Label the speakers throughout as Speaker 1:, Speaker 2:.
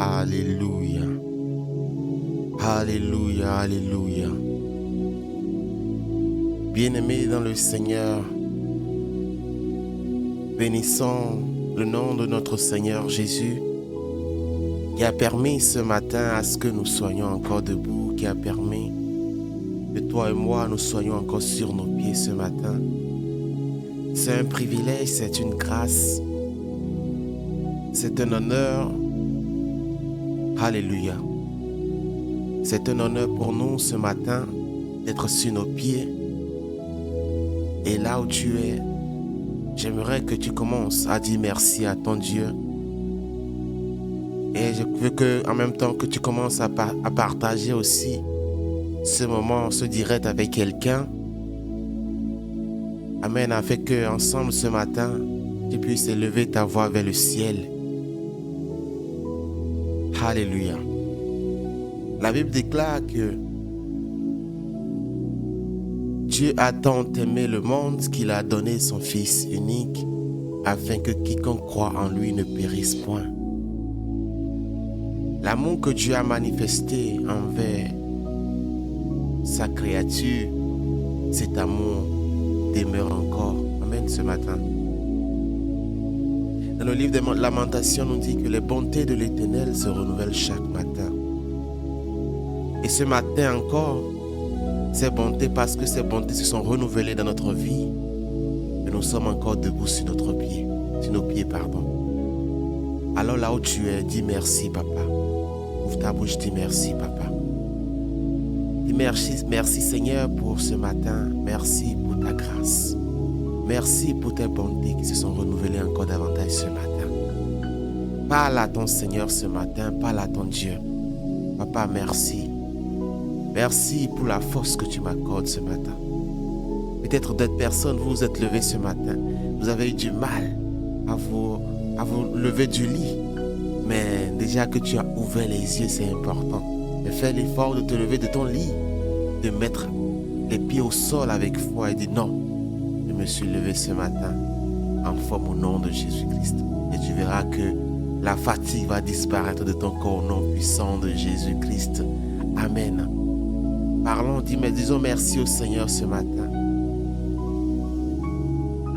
Speaker 1: Alléluia. Alléluia, alléluia. Bien-aimés dans le Seigneur, bénissons le nom de notre Seigneur Jésus qui a permis ce matin à ce que nous soyons encore debout, qui a permis que toi et moi nous soyons encore sur nos pieds ce matin. C'est un privilège, c'est une grâce, c'est un honneur. Alléluia. C'est un honneur pour nous ce matin d'être sur nos pieds. Et là où tu es, j'aimerais que tu commences à dire merci à ton Dieu. Et je veux que, en même temps que tu commences à partager aussi ce moment, ce direct avec quelqu'un. Amen, afin que ensemble ce matin, tu puisses élever ta voix vers le ciel. Alléluia. La Bible déclare que Dieu a tant aimé le monde qu'il a donné son Fils unique afin que quiconque croit en lui ne périsse point. L'amour que Dieu a manifesté envers sa créature, cet amour demeure encore. Amen, ce matin. Dans le livre des Lamentations, on nous dit que les bontés de l'Éternel se renouvellent chaque matin. Et ce matin encore, ces bontés, parce que ces bontés se sont renouvelées dans notre vie, et nous sommes encore debout sur nos pieds. Alors là où tu es, dis merci, papa. Ouvre ta bouche, dis merci, papa. Dis merci Seigneur pour ce matin. Merci pour ta grâce. Merci pour tes bontés qui se sont renouvelées encore davantage ce matin. Parle à ton Seigneur ce matin, parle à ton Dieu. Papa, merci. Merci pour la force que tu m'accordes ce matin. Peut-être d'autres personnes, vous vous êtes levés ce matin. Vous avez eu du mal à vous lever du lit. Mais déjà que tu as ouvert les yeux, c'est important. Et fais l'effort de te lever de ton lit, de mettre les pieds au sol avec foi et dire non. Je me suis levé ce matin en forme au nom de Jésus-Christ. Et tu verras que la fatigue va disparaître de ton corps au nom puissant de Jésus-Christ. Amen. Parlons, disons merci au Seigneur ce matin.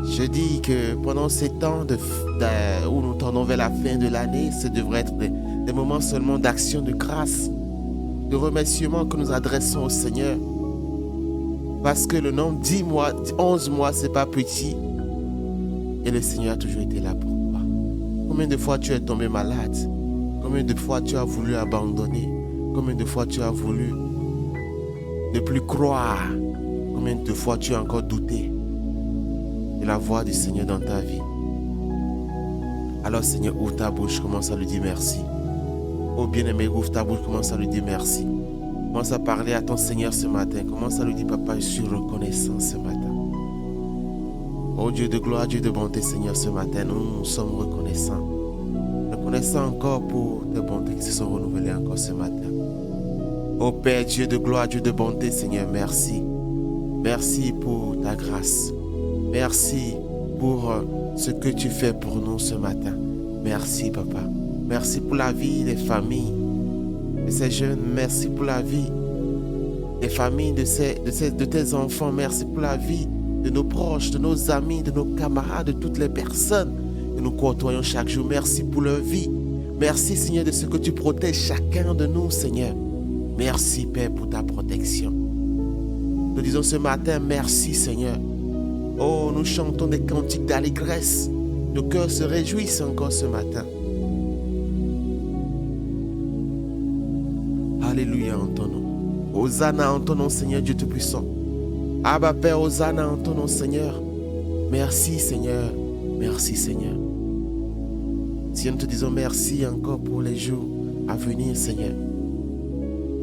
Speaker 1: Je dis que pendant ces temps où nous tendons vers la fin de l'année, ce devrait être des moments seulement d'action de grâce, de remerciement que nous adressons au Seigneur. Parce que le nombre 10 mois, 11 mois, c'est pas petit. Et le Seigneur a toujours été là pour toi. Combien de fois tu es tombé malade? Combien de fois tu as voulu abandonner? Combien de fois tu as voulu ne plus croire? Combien de fois tu as encore douté de la voix du Seigneur dans ta vie? Alors Seigneur, ouvre ta bouche, commence à lui dire merci. Oh bien-aimé, ouvre ta bouche, commence à lui dire merci. Commence à parler à ton Seigneur ce matin. Commence à lui dire, papa, je suis reconnaissant ce matin. Oh Dieu de gloire, Dieu de bonté, Seigneur, ce matin, nous sommes reconnaissants. Reconnaissants encore pour tes bontés qui se sont renouvelées encore ce matin. Oh Père, Dieu de gloire, Dieu de bonté, Seigneur, merci. Merci pour ta grâce. Merci pour ce que tu fais pour nous ce matin. Merci, papa. Merci pour la vie des familles de ces jeunes. Merci pour la vie des familles de tes enfants. Merci pour la vie de nos proches, de nos amis, de nos camarades, de toutes les personnes que nous côtoyons chaque jour. Merci pour leur vie. Merci, Seigneur, de ce que tu protèges chacun de nous, Seigneur. Merci, Père, pour ta protection. Nous disons ce matin, merci, Seigneur. Oh, nous chantons des cantiques d'allégresse. Nos cœurs se réjouissent encore ce matin. Alléluia en ton nom. Hosanna en ton nom, Seigneur Dieu Tout-Puissant. Abba Père, Hosanna en ton nom, Seigneur. Merci, Seigneur. Merci, Seigneur. Seigneur, nous te disons merci encore pour les jours à venir, Seigneur.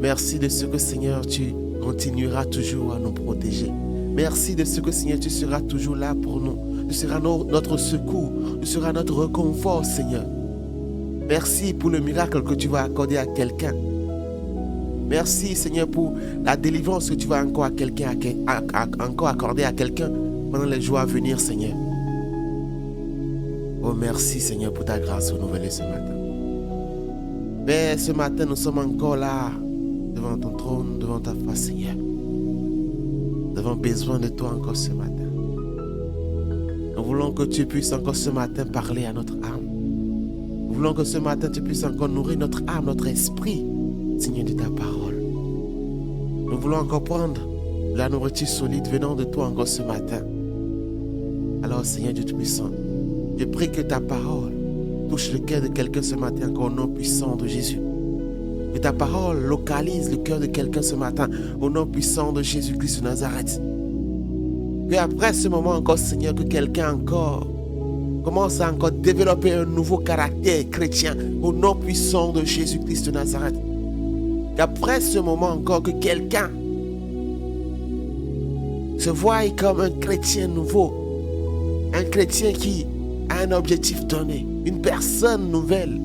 Speaker 1: Merci de ce que, Seigneur, tu continueras toujours à nous protéger. Merci de ce que, Seigneur, tu seras toujours là pour nous. Tu seras notre secours. Tu seras notre réconfort, Seigneur. Merci pour le miracle que tu vas accorder à quelqu'un. Merci, Seigneur, pour la délivrance que tu vas encore accorder à quelqu'un pendant les jours à venir, Seigneur. Oh, merci, Seigneur, pour ta grâce renouvelée ce matin. Père, ce matin, nous sommes encore là, devant ton trône, devant ta face, Seigneur. Nous avons besoin de toi encore ce matin. Nous voulons que tu puisses encore ce matin parler à notre âme. Nous voulons que ce matin, tu puisses encore nourrir notre âme, notre esprit, Seigneur, de ta parole. Nous voulons encore prendre la nourriture solide venant de toi encore ce matin. Alors, Seigneur Dieu Tout-Puissant, je prie que ta parole touche le cœur de quelqu'un ce matin encore au nom puissant de Jésus. Que ta parole localise le cœur de quelqu'un ce matin au nom puissant de Jésus-Christ de Nazareth. Que après ce moment encore, Seigneur, que quelqu'un encore commence à encore développer un nouveau caractère chrétien au nom puissant de Jésus-Christ de Nazareth. Qu'après ce moment encore, que quelqu'un se voie comme un chrétien nouveau, un chrétien qui a un objectif donné, une personne nouvelle,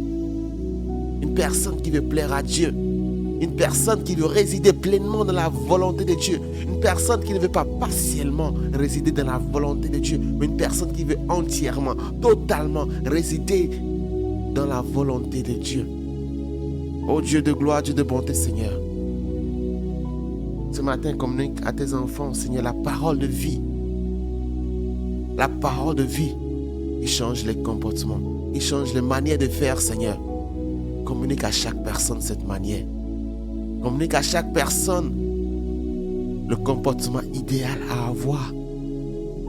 Speaker 1: une personne qui veut plaire à Dieu, une personne qui veut résider pleinement dans la volonté de Dieu, une personne qui ne veut pas partiellement résider dans la volonté de Dieu, mais une personne qui veut entièrement, totalement résider dans la volonté de Dieu. Ô Dieu de gloire, Dieu de bonté, Seigneur, ce matin, communique à tes enfants, Seigneur, la parole de vie. La parole de vie qui change les comportements, qui change les manières de faire, Seigneur. Communique à chaque personne cette manière. Communique à chaque personne le comportement idéal à avoir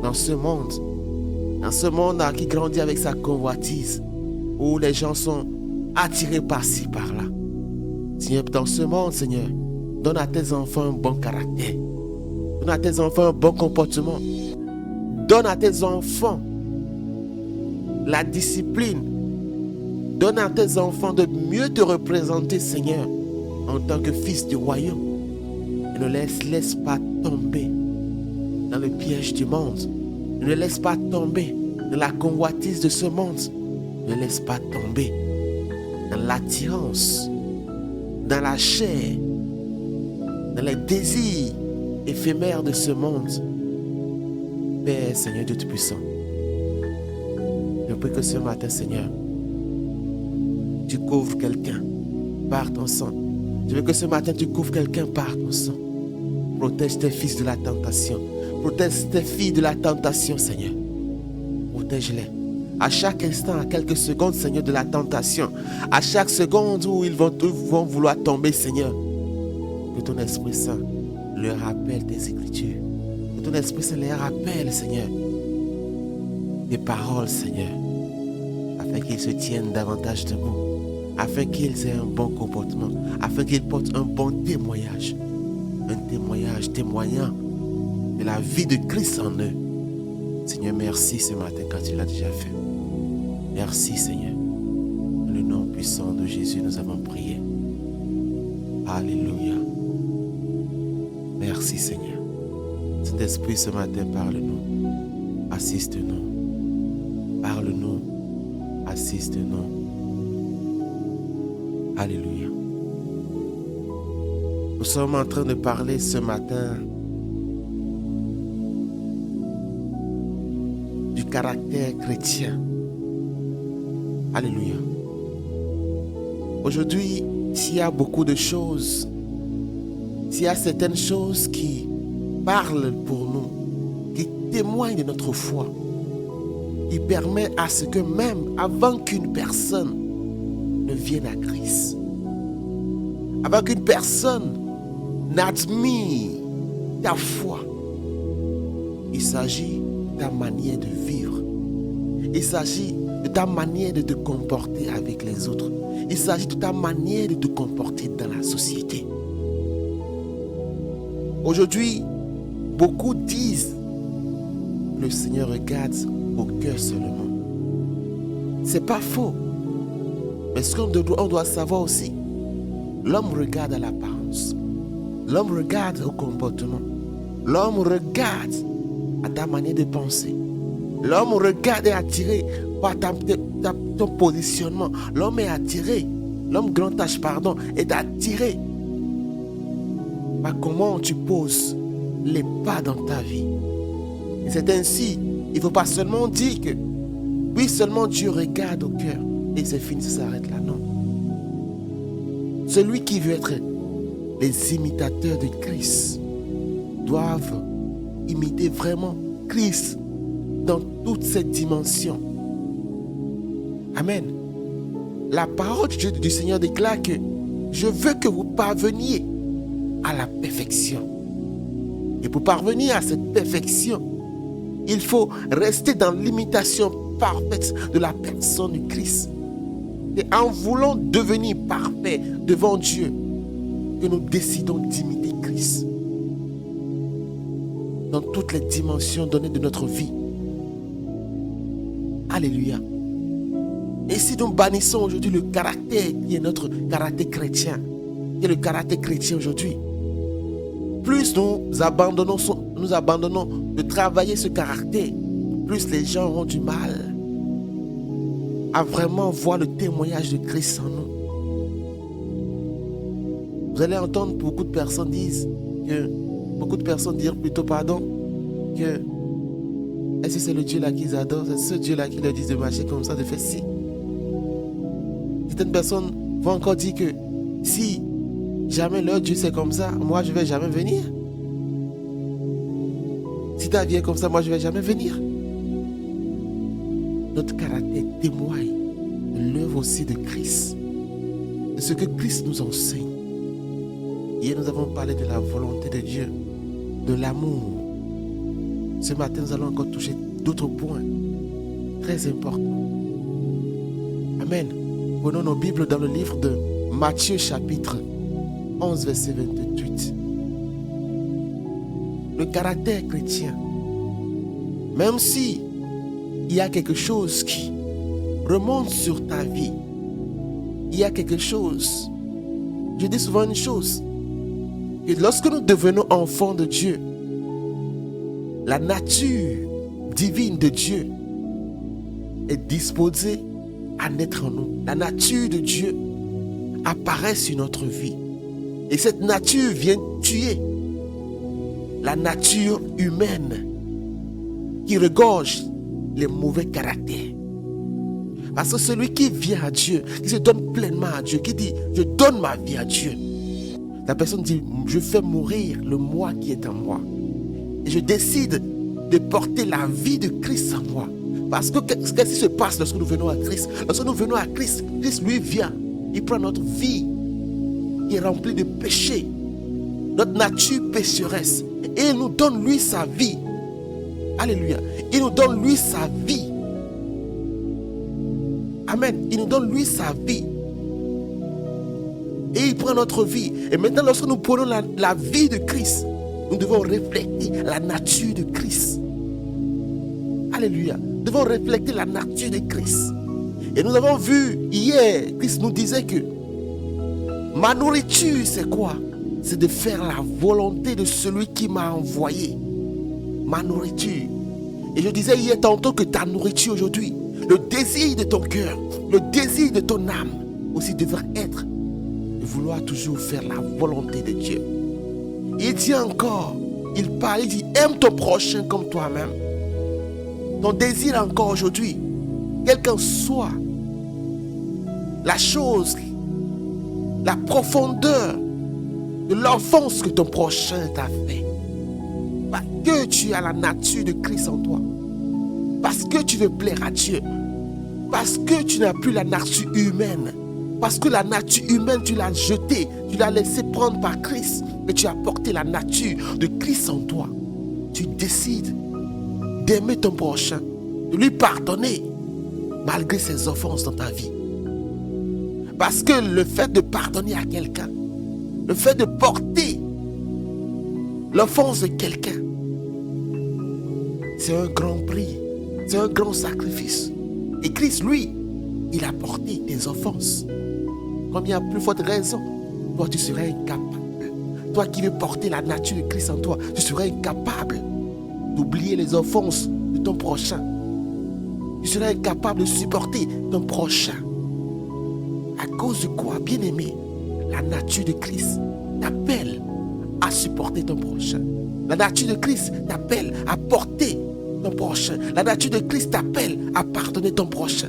Speaker 1: dans ce monde. Dans ce monde qui grandit avec sa convoitise, où les gens sont attirés par-ci, par-là. Seigneur, dans ce monde, Seigneur, donne à tes enfants un bon caractère. Donne à tes enfants un bon comportement. Donne à tes enfants la discipline. Donne à tes enfants de mieux te représenter, Seigneur, en tant que fils du royaume. Et ne laisse pas tomber dans le piège du monde. Ne laisse pas tomber dans la convoitise de ce monde. Ne laisse pas tomber dans l'attirance, dans la chair, dans les désirs éphémères de ce monde. Père, Seigneur Dieu Tout-Puissant, je prie que ce matin, Seigneur, tu couvres quelqu'un par ton sang. Je veux que ce matin, tu couvres quelqu'un par ton sang. Protège tes fils de la tentation. Protège tes filles de la tentation, Seigneur. Protège-les. À chaque instant, à quelques secondes, Seigneur, de la tentation. À chaque seconde où ils vont vouloir tomber, Seigneur. Que ton Esprit Saint leur rappelle tes Écritures. Que ton Esprit Saint leur rappelle, Seigneur, tes paroles, Seigneur, afin qu'ils se tiennent davantage debout, afin qu'ils aient un bon comportement, afin qu'ils portent un bon témoignage. Un témoignage témoignant de la vie de Christ en eux. Seigneur, merci ce matin quand tu l'as déjà fait. Merci, Seigneur. Dans le nom puissant de Jésus, nous avons prié. Alléluia. Merci, Seigneur. Saint-Esprit, ce matin, parle-nous. Assiste-nous. Parle-nous. Assiste-nous. Alléluia. Nous sommes en train de parler ce matin du caractère chrétien. Alléluia. Aujourd'hui, s'il y a beaucoup de choses, s'il y a certaines choses qui parlent pour nous, qui témoignent de notre foi, qui permettent à ce que même avant qu'une personne ne vienne à Christ, avant qu'une personne n'admire ta foi, il s'agit de ta manière de vivre. Il s'agit de ta manière de te comporter avec les autres. Il s'agit de ta manière de te comporter dans la société. Aujourd'hui, beaucoup disent le Seigneur regarde au cœur seulement. C'est pas faux. Mais ce qu'on doit savoir aussi, l'homme regarde à l'apparence. L'homme regarde au comportement. L'homme regarde à ta manière de penser. L'homme regarde et est attiré par ton positionnement. L'homme est attiré, l'homme grand H, est attiré par comment tu poses les pas dans ta vie. Et c'est ainsi, il ne faut pas seulement dire que oui, seulement Dieu regarde au cœur et c'est fini, ça s'arrête là. Non. celui qui veut être les imitateurs de Christ doivent imiter vraiment Christ dans toutes ses dimensions. Amen. La parole du Seigneur déclare que je veux que vous parveniez à la perfection. Et pour parvenir à cette perfection, il faut rester dans l'imitation parfaite de la personne du Christ. Et en voulant devenir parfait devant Dieu, que nous décidons d'imiter Christ dans toutes les dimensions données de notre vie. Alléluia. Et si nous bannissons aujourd'hui le caractère qui est notre caractère chrétien, qui est le caractère chrétien aujourd'hui, plus nous abandonnons de travailler ce caractère, plus les gens auront du mal à vraiment voir le témoignage de Christ en nous. Vous allez entendre beaucoup de personnes dire plutôt que est-ce que c'est le Dieu là qu'ils adorent, c'est ce Dieu là qui leur dit de marcher comme ça, de faire ci. Certaines personnes vont encore dire que si jamais leur Dieu c'est comme ça, moi je ne vais jamais venir. Si ta vie est comme ça, moi je ne vais jamais venir. Notre caractère témoigne de l'œuvre aussi de Christ, de ce que Christ nous enseigne. Hier nous avons parlé de la volonté de Dieu, de l'amour. Ce matin nous allons encore toucher d'autres points très importants. Amen. Prenons nos Bibles dans le livre de Matthieu chapitre 11 verset 28. Le caractère chrétien, même si il y a quelque chose qui remonte sur ta vie, il y a quelque chose, je dis souvent une chose, que lorsque nous devenons enfants de Dieu, la nature divine de Dieu est disposée à naître en nous. La nature de Dieu apparaît sur notre vie. Et cette nature vient tuer la nature humaine qui regorge les mauvais caractères. Parce que celui qui vient à Dieu, qui se donne pleinement à Dieu, qui dit « je donne ma vie à Dieu », la personne dit « je fais mourir le moi qui est en moi. Et je décide de porter la vie de Christ en moi. » Parce que qu'est-ce qui se passe lorsque nous venons à Christ? Lorsque nous venons à Christ, Christ lui vient, il prend notre vie qui est remplie de péchés, notre nature pécheresse, et il nous donne lui sa vie. Alléluia. Il nous donne lui sa vie. Amen. Il nous donne lui sa vie. Et il prend notre vie. Et maintenant, lorsque nous prenons la vie de Christ, nous devons refléter la nature de Christ. Alléluia. Nous devons refléter la nature de Christ. Et nous avons vu hier, Christ nous disait que ma nourriture, c'est quoi? C'est de faire la volonté de celui qui m'a envoyé. Ma nourriture. Et je disais hier tantôt que ta nourriture aujourd'hui, le désir de ton cœur, le désir de ton âme aussi devrait être de vouloir toujours faire la volonté de Dieu. Il dit encore, il parle, il dit aime ton prochain comme toi-même. Ton désir encore aujourd'hui, quelle qu'en soit la chose, la profondeur de l'offense que ton prochain t'a fait, parce que tu as la nature de Christ en toi, parce que tu veux plaire à Dieu, parce que tu n'as plus la nature humaine, parce que la nature humaine tu l'as jetée, tu l'as laissé prendre par Christ, et tu as porté la nature de Christ en toi. Tu décides d'aimer ton prochain, de lui pardonner malgré ses offenses dans ta vie. Parce que le fait de pardonner à quelqu'un, le fait de porter l'offense de quelqu'un, c'est un grand prix, c'est un grand sacrifice. Et Christ, lui, il a porté tes offenses. Comme il y a plus forte raison, toi tu serais incapable. Toi qui veux porter la nature de Christ en toi, tu serais incapable d'oublier les offenses de ton prochain. Tu serais incapable de supporter ton prochain. À cause de quoi, bien-aimé? La nature de Christ t'appelle à supporter ton prochain. La nature de Christ t'appelle à porter ton prochain. La nature de Christ t'appelle à pardonner ton prochain.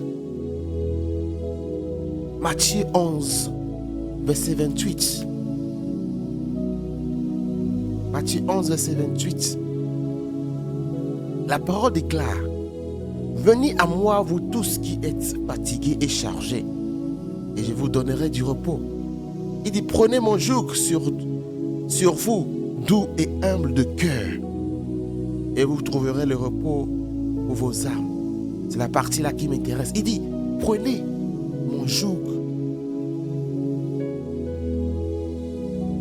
Speaker 1: Matthieu 11, verset 28. Matthieu 11, verset 28. La parole déclare: venez à moi, vous tous qui êtes fatigués et chargés, et je vous donnerai du repos. Il dit: prenez mon joug sur vous, doux et humble de cœur, et vous trouverez le repos pour vos âmes. C'est la partie là qui m'intéresse. Il dit: prenez mon joug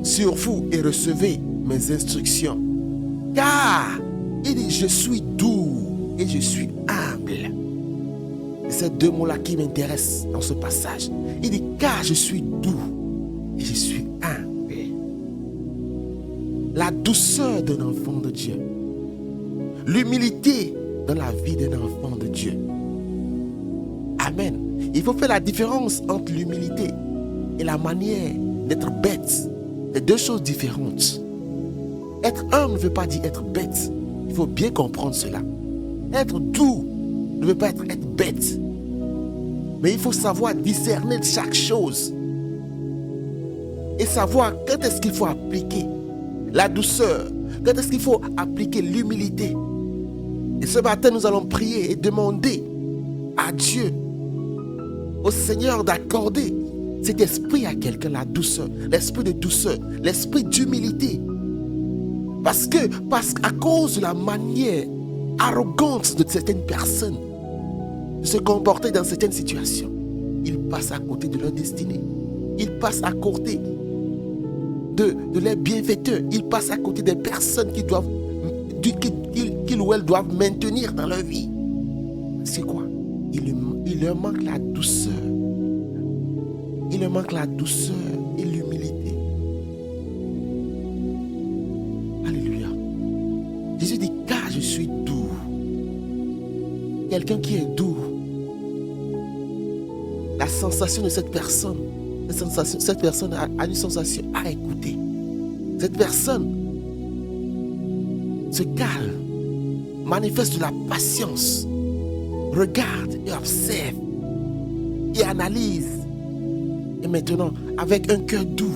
Speaker 1: sur vous et recevez mes instructions. Car il dit: je suis doux et je suis humble. C'est ces deux mots-là qui m'intéressent dans ce passage. Il dit: car je suis doux et je suis humble. La douceur d'un enfant de Dieu. L'humilité dans la vie d'un enfant de Dieu. Amen. Il faut faire la différence entre l'humilité et la manière d'être bête. C'est deux choses différentes. Être humble ne veut pas dire être bête. Il faut bien comprendre cela. Être doux ne veut pas être bête. Mais il faut savoir discerner chaque chose. Et savoir quand est-ce qu'il faut appliquer la douceur. Quand est-ce qu'il faut appliquer l'humilité. Et ce matin, nous allons prier et demander à Dieu, au Seigneur, d'accorder cet esprit à quelqu'un, la douceur, l'esprit de douceur, l'esprit d'humilité. Parce qu'à cause de la manière arrogante de certaines personnes de se comporter dans certaines situations, ils passent à côté de leur destinée. Ils passent à côté de leurs bienfaiteurs. Ils passent à côté des personnes qu'ils ou elles doivent maintenir dans leur vie. C'est quoi? Il leur manque la douceur. Il leur manque la douceur et l'humilité. Alléluia. Jésus dit: car je suis doux. Quelqu'un qui est doux, la sensation de cette personne, cette personne a une sensation à écouter. Cette personne se calme, manifeste de la patience, regarde et observe et analyse. Et maintenant, avec un cœur doux,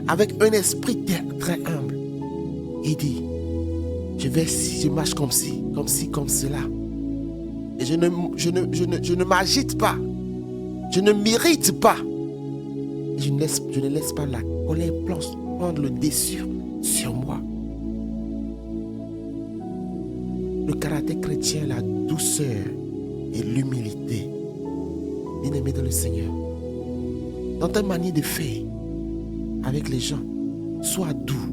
Speaker 1: avec un esprit très humble, il dit: je marche comme cela. Et je ne m'agite pas, je ne m'irrite pas. Et je ne laisse pas la colère prendre le dessus sur moi. Le caractère chrétien, la douceur et l'humilité. Bien-aimé dans le Seigneur, dans ta manière de faire avec les gens, sois doux.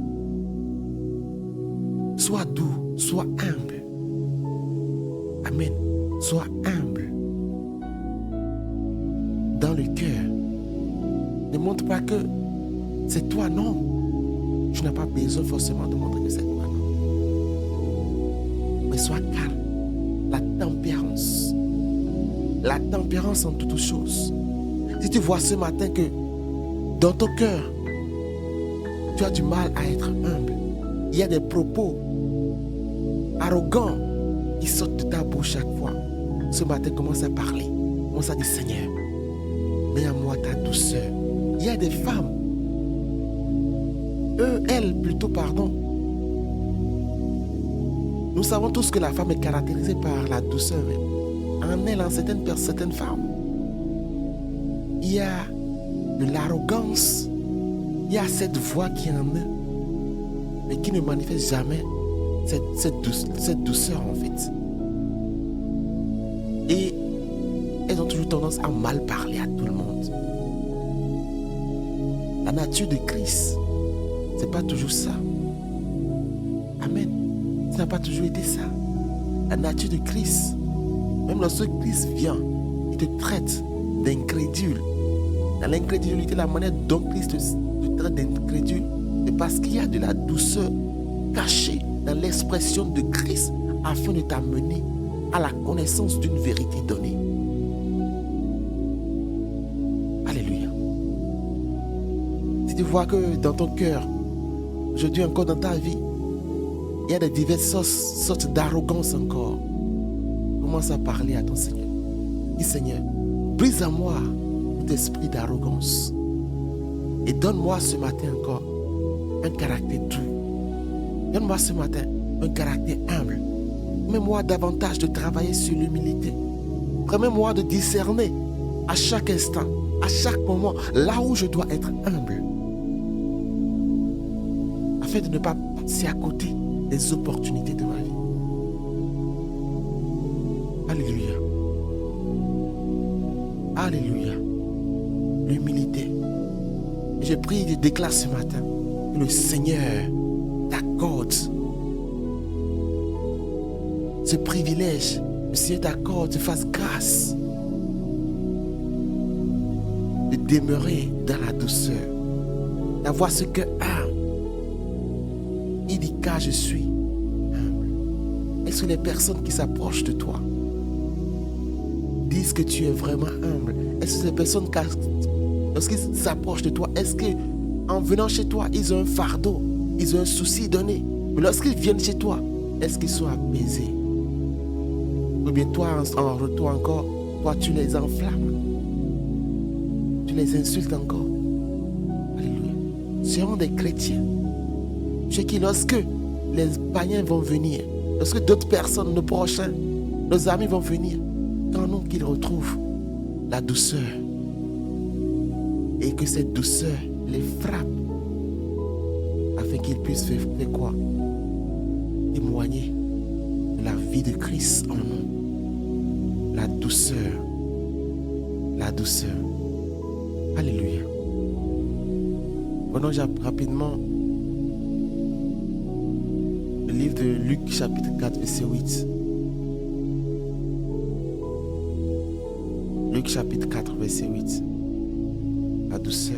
Speaker 1: Sois doux, sois humble. Amen. Sois humble. Dans le cœur. Ne montre pas que c'est toi, non. Tu n'as pas besoin forcément de montrer que c'est toi, non. Mais sois calme. La tempérance. La tempérance en toutes choses. Si tu vois ce matin que dans ton cœur, tu as du mal à être humble, il y a des propos arrogants qui sortent de ta bouche chaque fois. Ce matin, commence à parler. Commence à dire: Seigneur, mets à moi ta douceur. Il y a des femmes, Nous savons tous que la femme est caractérisée par la douceur. En elle, en certaines femmes, il y a de l'arrogance. Il y a cette voix qui est en eux, mais qui ne manifeste jamais cette douceur en fait. Et elles ont toujours tendance à mal parler à tout le monde. La nature de Christ, c'est pas toujours ça. Amen. Ça n'a pas toujours été ça. La nature de Christ, même lorsque Christ vient, il te traite d'incrédule. Dans l'incrédulité, la manière dont Christ te traite d'incrédule, c'est parce qu'il y a de la douceur cachée dans l'expression de Christ afin de t'amener à la connaissance d'une vérité donnée. Alléluia. Si tu vois que dans ton cœur, aujourd'hui encore dans ta vie, il y a des diverses sortes d'arrogance encore, commence à parler à ton Seigneur. Dis: Seigneur, brise à moi tout esprit d'arrogance. Et donne-moi ce matin encore un caractère doux. Donne-moi ce matin un caractère humble. Permets-moi davantage de travailler sur l'humilité. Permets-moi de discerner à chaque instant, à chaque moment, là où je dois être humble. Afin de ne pas passer à côté des opportunités de ma vie. Alléluia. Alléluia. L'humilité. Je prie et je déclare ce matin que le Seigneur t'accorde ce privilège. Le Seigneur t'accorde, te fasse grâce de demeurer dans la douceur, d'avoir ce cœur humble. Il dit car je suis humble. Est-ce que les personnes qui s'approchent de toi disent que tu es vraiment humble? Est-ce que les personnes, lorsqu'ils s'approchent de toi, est-ce qu'en venant chez toi, ils ont un fardeau, ils ont un souci donné? Mais lorsqu'ils viennent chez toi, est-ce qu'ils sont apaisés? Ou bien toi, en retour encore, toi, tu les enflammes. Tu les insultes encore. Alléluia. Seront des chrétiens. Ceux qui, lorsque les païens vont venir, lorsque d'autres personnes, nos prochains, nos amis vont venir, quand nous qu'ils retrouvent la douceur et que cette douceur les frappe afin qu'ils puissent faire quoi? Témoigner de la vie de Christ en nous. La douceur. La douceur. Alléluia. Prenons rapidement le livre de Luc chapitre 4 verset 8. Luc chapitre 4 verset 8. La douceur.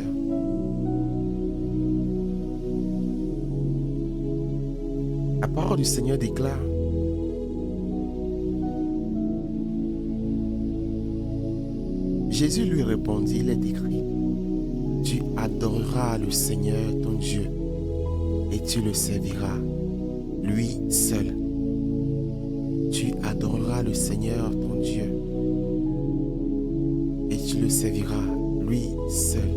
Speaker 1: La parole du Seigneur déclare: Jésus lui répondit, il est écrit, tu adoreras le Seigneur ton Dieu et tu le serviras, lui seul. Tu adoreras le Seigneur ton Dieu et tu le serviras, lui seul.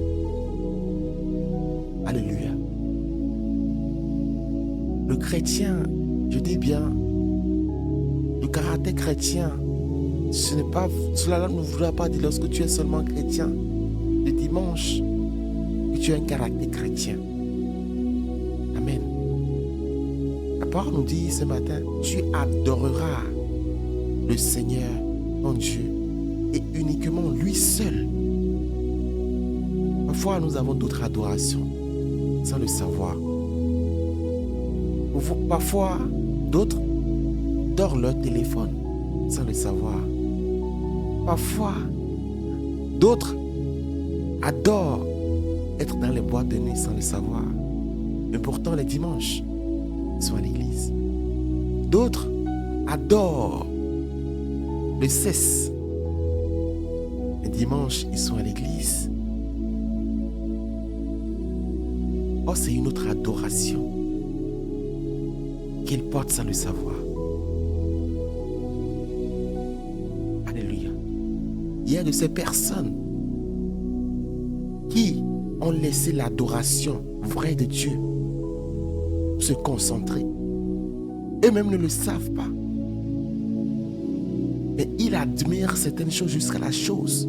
Speaker 1: Alléluia. Le chrétien, je dis bien, le caractère chrétien, cela ne voudra pas dire lorsque tu es seulement chrétien le dimanche que tu as un caractère chrétien. Amen. La parole nous dit ce matin, tu adoreras le Seigneur, ton Dieu, et uniquement lui seul. Parfois, nous avons d'autres adorations sans le savoir. Parfois, d'autres dorment leur téléphone sans le savoir. Parfois, d'autres adorent être dans les boîtes de nuit sans le savoir. Mais pourtant, les dimanches, ils sont à l'église. D'autres adorent le cesse. Les dimanches, ils sont à l'église. Oh, c'est une autre adoration qu'ils portent sans le savoir. Alléluia. Il y a de ces personnes qui ont laissé l'adoration vraie de Dieu se concentrer. Eux-mêmes ne le savent pas. Mais ils admirent certaines choses jusqu'à la chose.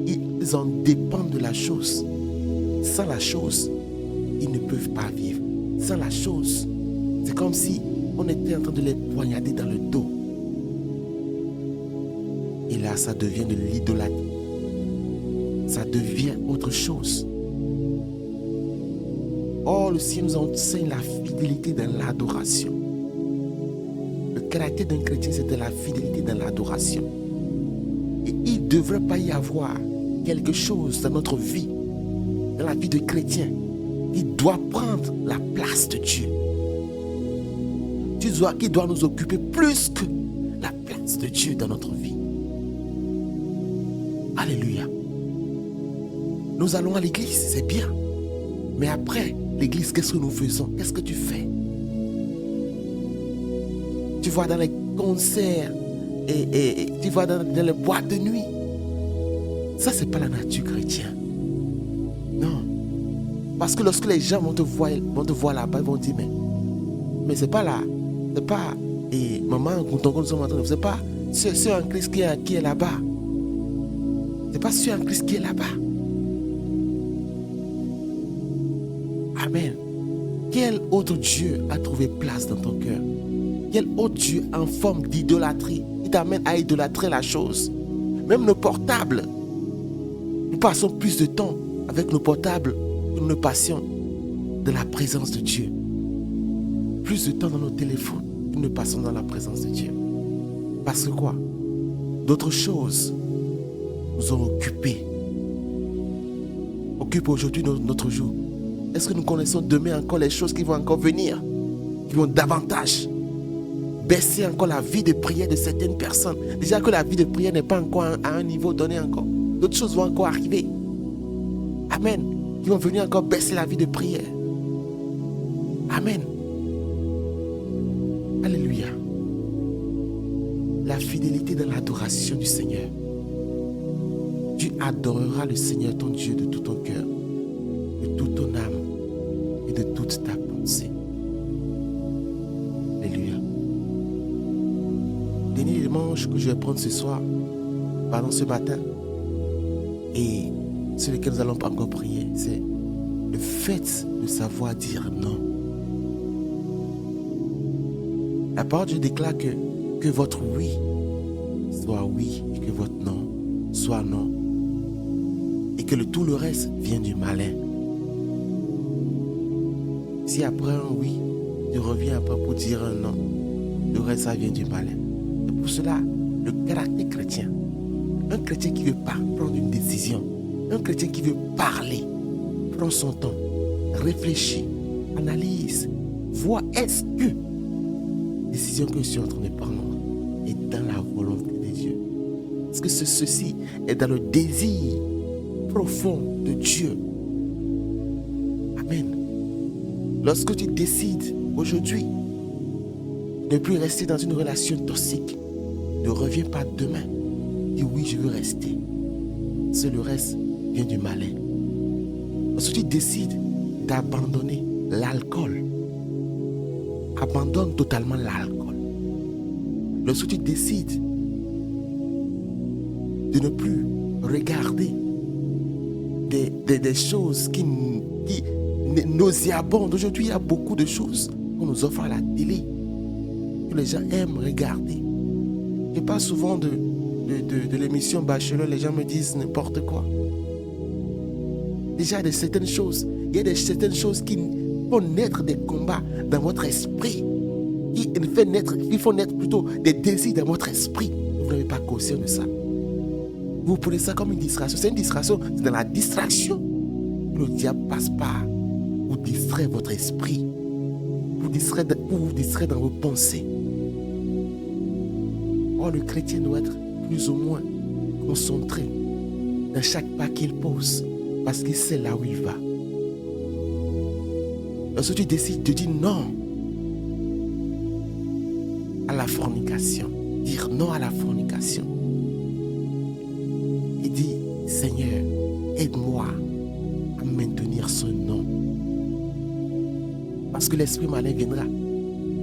Speaker 1: Ils en dépendent de la chose. Sans la chose, ils ne peuvent pas vivre. Sans la chose, c'est comme si on était en train de les poignarder dans le dos. Et là, ça devient de l'idolâtrie. Ça devient autre chose. Or, le Seigneur nous enseigne la fidélité dans l'adoration. Le caractère d'un chrétien, c'est de la fidélité dans l'adoration. Et il ne devrait pas y avoir quelque chose dans notre vie, dans la vie de chrétien, qui doit prendre la place de Dieu. Qui doit nous occuper plus que la place de Dieu dans notre vie. Alléluia. Nous allons à l'église, c'est bien. Mais après l'église, qu'est-ce que nous faisons? Qu'est-ce que tu fais? Tu vas dans les concerts et tu vas dans les boîtes de nuit. Ça, c'est pas la nature chrétienne. Non. Parce que lorsque les gens vont te voir là-bas, ils vont dire, mais c'est pas là. C'est pas, et maman, c'est pas c'est un Christ qui est là-bas. C'est pas sur un Christ qui est là-bas. Amen. Quel autre Dieu a trouvé place dans ton cœur? Quel autre Dieu en forme d'idolâtrie qui t'amène à idolâtrer la chose? Même nos portables. Nous passons plus de temps avec nos portables que nous ne passions dans la présence de Dieu. Plus de temps dans nos téléphones que nous ne passons dans la présence de Dieu. Parce que quoi? D'autres choses nous ont occupés. Occupent aujourd'hui notre jour. Est-ce que nous connaissons demain encore les choses qui vont encore venir? Qui vont davantage baisser encore la vie de prière de certaines personnes. Déjà que la vie de prière n'est pas encore à un niveau donné encore. D'autres choses vont encore arriver. Amen. Qui vont venir encore baisser la vie de prière. Amen. Alléluia. La fidélité dans l'adoration du Seigneur. Tu adoreras le Seigneur ton Dieu de tout ton cœur, de toute ton âme et de toute ta pensée. Alléluia. Dernier élément que je vais prendre ce soir, pardon, ce matin, et sur lequel nous allons pas encore prier, c'est le fait de savoir dire non. La parole de Dieu déclare que votre oui soit oui et que votre non soit non. Et que tout le reste vient du malin. Si après un oui, tu reviens après pour dire un non, le reste ça vient du malin. Et pour cela, le caractère chrétien, un chrétien qui veut pas prendre une décision, un chrétien qui veut parler, prend son temps, réfléchit, analyse, voit est-ce que la décision que je suis en train de prendre est dans la volonté de Dieu. Est-ce que ceci est dans le désir profond de Dieu? Amen. Lorsque tu décides aujourd'hui de ne plus rester dans une relation toxique, ne reviens pas demain. Dis oui, je veux rester. C'est le reste vient du malin. Lorsque tu décides d'abandonner l'alcool, abandonne totalement l'alcool. Lorsque tu décides de ne plus regarder des choses qui nauséabondes. Aujourd'hui, il y a beaucoup de choses qu'on nous offre à la télé, que les gens aiment regarder. Je parle souvent de l'émission Bachelor, les gens me disent n'importe quoi. Déjà, il y a certaines choses qui font naître des combats dans votre esprit, qui font naître plutôt des désirs dans votre esprit. Vous n'avez pas conscience de ça. Vous prenez ça comme une distraction. C'est une distraction, c'est dans la distraction que le diable passe par pour distraire votre esprit, pour vous distraire dans vos pensées. Or, le chrétien doit être plus ou moins concentré dans chaque pas qu'il pose, parce qu'il sait là où il va. Lorsque tu décides de dire non à la fornication, dire non à la fornication, et dis, Seigneur, aide-moi à maintenir ce non. Parce que l'esprit malin viendra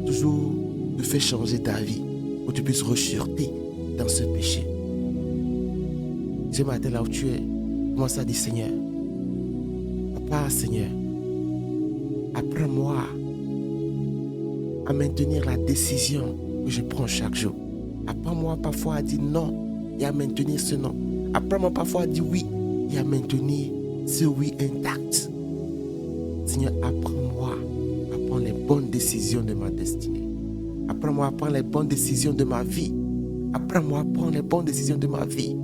Speaker 1: toujours te faire changer ta vie pour que tu puisses rechuter dans ce péché. Ce matin, là où tu es, commence à dire, Seigneur, Papa, Seigneur, apprends-moi à maintenir la décision que je prends chaque jour. Apprends-moi parfois à dire non et à maintenir ce non. Apprends-moi parfois à dire oui et à maintenir ce oui intact. Seigneur, apprends-moi à prendre les bonnes décisions de ma destinée. Apprends-moi à prendre les bonnes décisions de ma vie. Apprends-moi à prendre les bonnes décisions de ma vie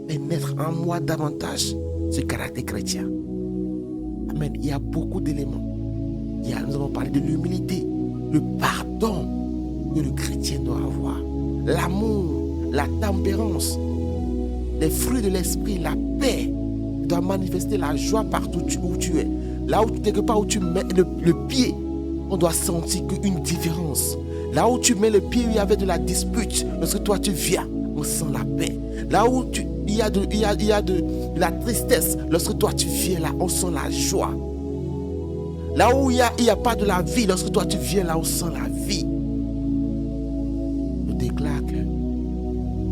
Speaker 1: et mettre en moi davantage ce caractère chrétien. Amen. Il y a beaucoup d'éléments. Nous avons parlé de l'humilité, le pardon que le chrétien doit avoir, l'amour, la tempérance, les fruits de l'esprit, la paix. Tu dois manifester la joie partout où tu es. Là où quelque part où tu mets le pied, on doit sentir une différence. Là où tu mets le pied, il y avait de la dispute. Lorsque toi tu viens, on sent la paix. Là où il y a de la tristesse, lorsque toi tu viens là, on sent la joie. Là où il n'y a pas de la vie, lorsque toi tu viens là où sent la vie, je déclare que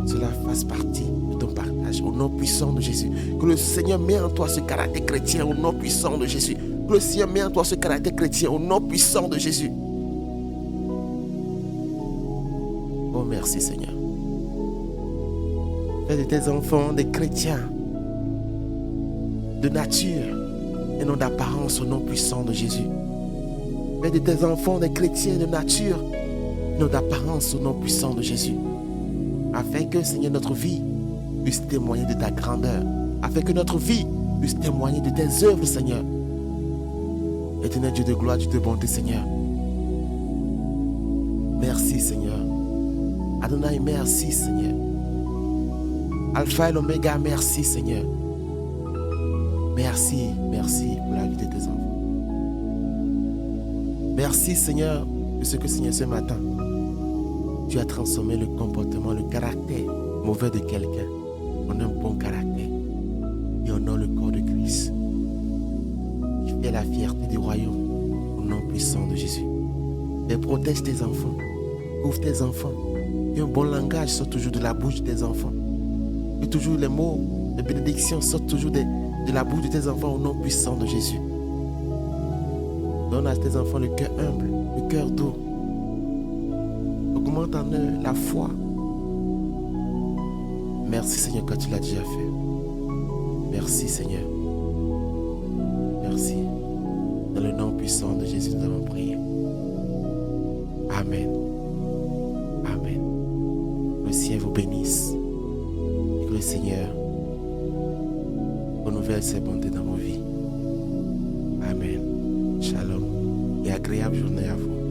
Speaker 1: cela fasse partie de ton partage au nom puissant de Jésus. Que le Seigneur met en toi ce caractère chrétien au nom puissant de Jésus. Que le Seigneur met en toi ce caractère chrétien au nom puissant de Jésus. Oh, merci Seigneur. Fais de tes enfants des chrétiens de nature et non d'apparence au nom puissant de Jésus. Fais de tes enfants des chrétiens de nature et non d'apparence au nom puissant de Jésus. Afin que, Seigneur, notre vie puisse témoigner de ta grandeur. Afin que notre vie puisse témoigner de tes œuvres, Seigneur. Éternel Dieu de gloire, Dieu de bonté, Seigneur. Merci, Seigneur. Adonai, merci, Seigneur. Alpha et l'Oméga, merci, Seigneur. Merci, merci pour la vie de tes enfants. Merci, Seigneur, de ce que, Seigneur, ce matin, tu as transformé le comportement, le caractère mauvais de quelqu'un en un bon caractère et honore le corps de Christ, qui fait la fierté du royaume au nom puissant de Jésus. Et protège tes enfants, ouvre tes enfants, et un bon langage sort toujours de la bouche de tes enfants. Et toujours les mots de bénédiction sortent toujours de la bouche de tes enfants au nom puissant de Jésus. Donne à tes enfants le cœur humble, le cœur doux. Augmente en eux la foi. Merci Seigneur quand tu l'as déjà fait. Merci Seigneur. Merci. Dans le nom puissant de Jésus, nous avons prié. Amen. Amen. Le ciel vous bénisse. Et que le Seigneur renouvelle ses bontés dans vos vies. Amen. Shalom et agréable journée à vous.